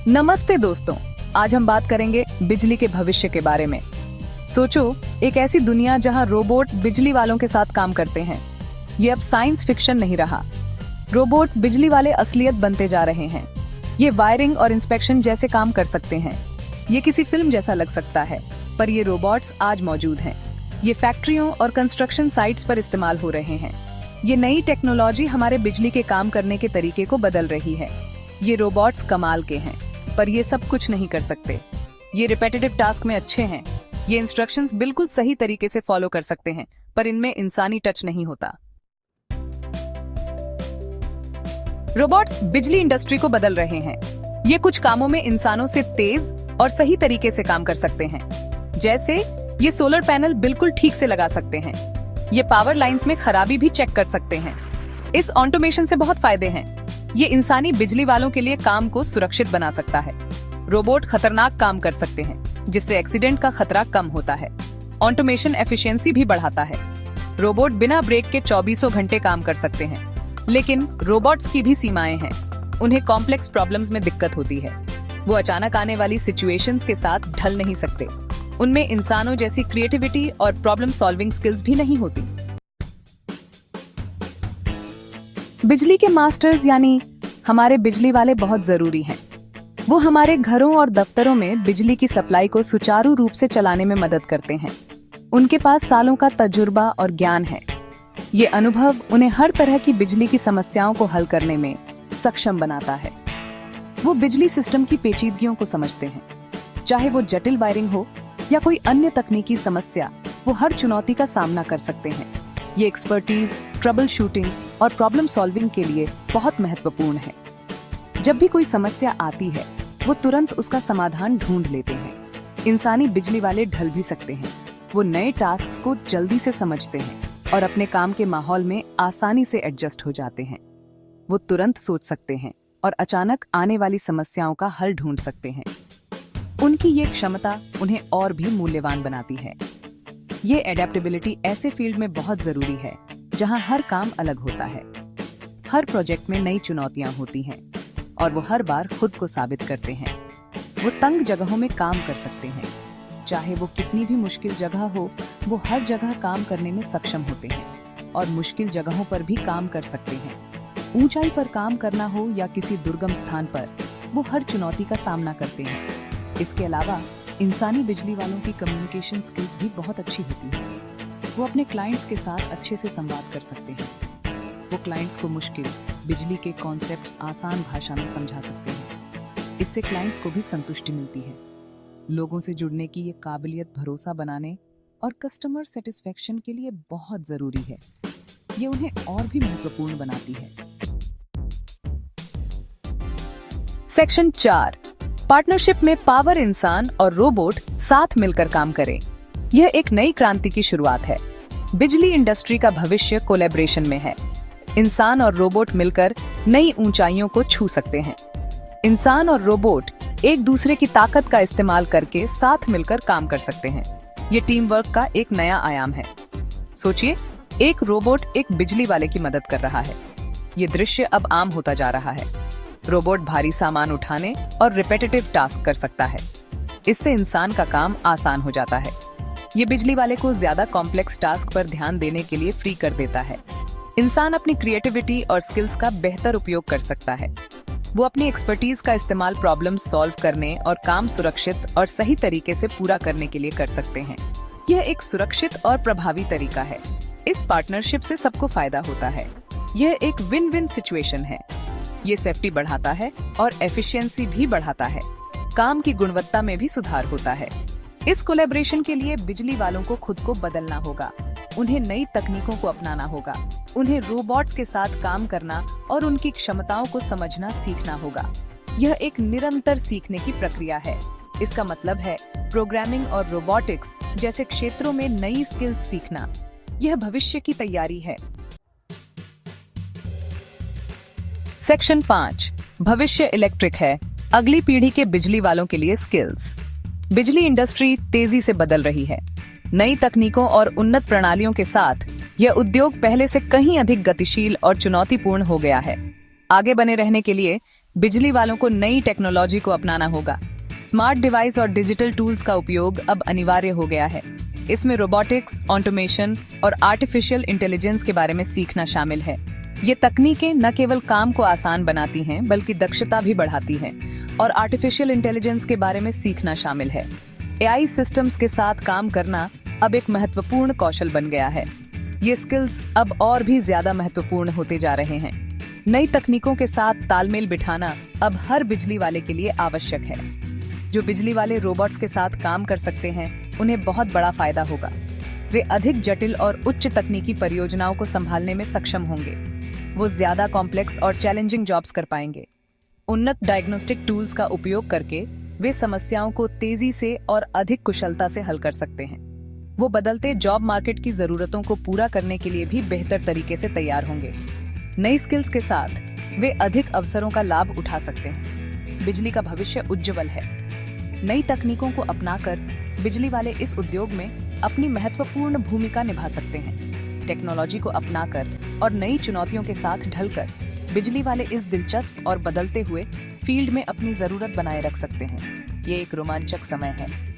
नमस्ते दोस्तों, आज हम बात करेंगे बिजली के भविष्य के बारे में। सोचो, एक ऐसी दुनिया जहां रोबोट बिजली वालों के साथ काम करते हैं। ये अब साइंस फिक्शन नहीं रहा। रोबोट बिजली वाले असलियत बनते जा रहे हैं। ये वायरिंग और इंस्पेक्शन जैसे काम कर सकते हैं। ये किसी फिल्म जैसा लग सकता है, पर ये रोबोट्स आज मौजूद हैं। ये फैक्ट्रियों और कंस्ट्रक्शन साइट्स पर इस्तेमाल हो रहे हैं। ये नई टेक्नोलॉजी हमारे बिजली के काम करने के तरीके को बदल रही है। ये रोबोट्स कमाल के हैं, पर ये सब कुछ नहीं कर सकते। ये रिपीटेटिव टास्क में अच्छे हैं। ये इंस्ट्रक्शंस बिल्कुल सही तरीके से फॉलो कर सकते हैं, पर इनमें इंसानी टच नहीं होता। रोबोट्स बिजली इंडस्ट्री को बदल रहे हैं। ये कुछ कामों में इंसानों से तेज और सही तरीके से काम कर सकते हैं। जैसे ये सोलर पैनल बिल्कुल ठीक से लगा सकते हैं। ये पावर लाइंस में खराबी भी चेक कर सकते हैं। इस ऑटोमेशन से बहुत फायदे हैं। ये इंसानी बिजली वालों के लिए काम को सुरक्षित बना सकता है। रोबोट खतरनाक काम कर सकते हैं, जिससे एक्सीडेंट का खतरा कम होता है। ऑटोमेशन एफिशिएंसी भी बढ़ाता है। रोबोट बिना ब्रेक के 24 घंटे काम कर सकते हैं। लेकिन रोबोट्स की भी सीमाएं हैं। उन्हें कॉम्प्लेक्स प्रॉब्लम्स में दिक्कत होती है। वो अचानक आने वाली सिचुएशंस के साथ ढल नहीं सकते। उनमें इंसानों जैसी क्रिएटिविटी और प्रॉब्लम सॉल्विंग स्किल्स भी नहीं होती। बिजली के मास्टर्स यानी हमारे बिजली वाले बहुत जरूरी हैं। वो हमारे घरों और दफ्तरों में बिजली की सप्लाई को सुचारू रूप से चलाने में मदद करते हैं। उनके पास सालों का तजुर्बा और ज्ञान है। ये अनुभव उन्हें हर तरह की बिजली की समस्याओं को हल करने में सक्षम बनाता है। वो बिजली सिस्टम की पेचीदगियों को समझते हैं। चाहे वो जटिल वायरिंग हो या कोई अन्य तकनीकी समस्या, वो हर चुनौती का सामना कर सकते हैं। ये एक्सपर्टीज ट्रबल शूटिंग और प्रॉब्लम सॉल्विंग के लिए बहुत महत्वपूर्ण है। जब भी कोई समस्या आती है, वो तुरंत उसका समाधान ढूंढ लेते हैं। इंसानी बिजली वाले ढल भी सकते हैं। वो नए टास्क्स को जल्दी से समझते हैं और अपने काम के माहौल में आसानी से एडजस्ट हो जाते हैं। वो तुरंत सोच सकते हैं और अचानक आने वाली समस्याओं का हल ढूंढ सकते हैं। उनकी ये क्षमता उन्हें और भी मूल्यवान बनाती है। ये एडेप्टेबिलिटी ऐसे फील्ड में बहुत जरूरी है जहां हर काम अलग होता है। हर प्रोजेक्ट में नई चुनौतियां होती हैं और वो हर बार खुद को साबित करते हैं। वो तंग जगहों में काम कर सकते हैं। चाहे वो कितनी भी मुश्किल जगह हो, वो हर जगह काम करने में सक्षम होते हैं और मुश्किल जगहों पर भी काम कर सकते हैं। ऊंचाई पर काम करना हो या किसी दुर्गम स्थान पर, वो हर चुनौती का सामना करते हैं। इसके अलावा इंसानी बिजली वालों की कम्युनिकेशन स्किल्स भी बहुत अच्छी होती है। वो अपने क्लाइंट्स के साथ अच्छे से संवाद कर सकते हैं। वो क्लाइंट्स को मुश्किल बिजली के कॉन्सेप्ट्स आसान भाषा में समझा सकते हैं। इससे क्लाइंट्स को भी संतुष्टि मिलती है। लोगों से जुड़ने की ये काबिलियत भरोसा बनाने और कस्टमर सेटिस्फेक्शन के लिए बहुत जरूरी है। ये उन्हें और भी महत्वपूर्ण बनाती है। सेक्शन 4, पार्टनरशिप में पावर इंसान और रोबोट साथ मिलकर काम करें। यह एक नई क्रांति की शुरुआत है। बिजली इंडस्ट्री का भविष्य कोलैबोरेशन में है। इंसान और रोबोट मिलकर नई ऊंचाइयों को छू सकते हैं। इंसान और रोबोट एक दूसरे की ताकत का इस्तेमाल करके साथ मिलकर काम कर सकते हैं। ये टीम वर्क का एक नया आयाम है। सोचिए, एक रोबोट एक बिजली वाले की मदद कर रहा है। ये दृश्य अब आम होता जा रहा है। रोबोट भारी सामान उठाने और रिपीटेटिव टास्क कर सकता है। इससे इंसान का काम आसान हो जाता है। ये बिजली वाले को ज्यादा कॉम्प्लेक्स टास्क पर ध्यान देने के लिए फ्री कर देता है। इंसान अपनी क्रिएटिविटी और स्किल्स का बेहतर उपयोग कर सकता है। वो अपनी एक्सपर्टीज का इस्तेमाल प्रॉब्लम सॉल्व करने और काम सुरक्षित और सही तरीके से पूरा करने के लिए कर सकते हैं। यह एक सुरक्षित और प्रभावी तरीका है। इस पार्टनरशिप से सबको फायदा होता है। यह एक विन विन सिचुएशन है। ये सेफ्टी बढ़ाता है और एफिशिएंसी भी बढ़ाता है। काम की गुणवत्ता में भी सुधार होता है। इस कोलैबोरेशन के लिए बिजली वालों को खुद को बदलना होगा। उन्हें नई तकनीकों को अपनाना होगा। उन्हें रोबोट्स के साथ काम करना और उनकी क्षमताओं को समझना सीखना होगा। यह एक निरंतर सीखने की प्रक्रिया है। इसका मतलब है प्रोग्रामिंग और रोबोटिक्स जैसे क्षेत्रों में नई स्किल्स सीखना। यह भविष्य की तैयारी है। सेक्शन 5, भविष्य इलेक्ट्रिक है। अगली पीढ़ी के बिजली वालों के लिए स्किल्स। बिजली इंडस्ट्री तेजी से बदल रही है। नई तकनीकों और उन्नत प्रणालियों के साथ यह उद्योग पहले से कहीं अधिक गतिशील और चुनौतीपूर्ण हो गया है। आगे बने रहने के लिए बिजली वालों को नई टेक्नोलॉजी को अपनाना होगा। स्मार्ट डिवाइस और डिजिटल टूल्स का उपयोग अब अनिवार्य हो गया है। इसमें रोबोटिक्स, ऑटोमेशन और आर्टिफिशियल इंटेलिजेंस के बारे में सीखना शामिल है। ये तकनीकें न केवल काम को आसान बनाती हैं, बल्कि दक्षता भी बढ़ाती हैं और आर्टिफिशियल इंटेलिजेंस के बारे में सीखना शामिल है। एआई सिस्टम्स के साथ काम करना अब एक महत्वपूर्ण कौशल बन गया है। ये स्किल्स अब और भी ज्यादा महत्वपूर्ण होते जा रहे हैं। नई तकनीकों के साथ तालमेल बिठाना अब हर बिजली वाले के लिए आवश्यक है। जो बिजली वाले रोबोट्स के साथ काम कर सकते हैं, उन्हें बहुत बड़ा फायदा होगा। वे अधिक जटिल और उच्च तकनीकी परियोजनाओं को संभालने में सक्षम होंगे। वो ज्यादा कॉम्प्लेक्स और चैलेंजिंग जॉब्स कर पाएंगे। उन्नत डायग्नोस्टिक टूल्स का उपयोग करके वे समस्याओं को तेजी से और अधिक कुशलता से हल कर सकते हैं। वो बदलते जॉब मार्केट की जरूरतों को पूरा करने के लिए भी बेहतर तरीके से तैयार होंगे। नई स्किल्स के साथ वे अधिक अवसरों का लाभ उठा सकते हैं। बिजली का भविष्य उज्जवल है। नई तकनीकों को अपनाकर बिजली वाले इस उद्योग में अपनी महत्वपूर्ण भूमिका निभा सकते हैं। टेक्नोलॉजी को अपनाकर और नई चुनौतियों के साथ ढलकर बिजली वाले इस दिलचस्प और बदलते हुए फील्ड में अपनी जरूरत बनाए रख सकते हैं। ये एक रोमांचक समय है।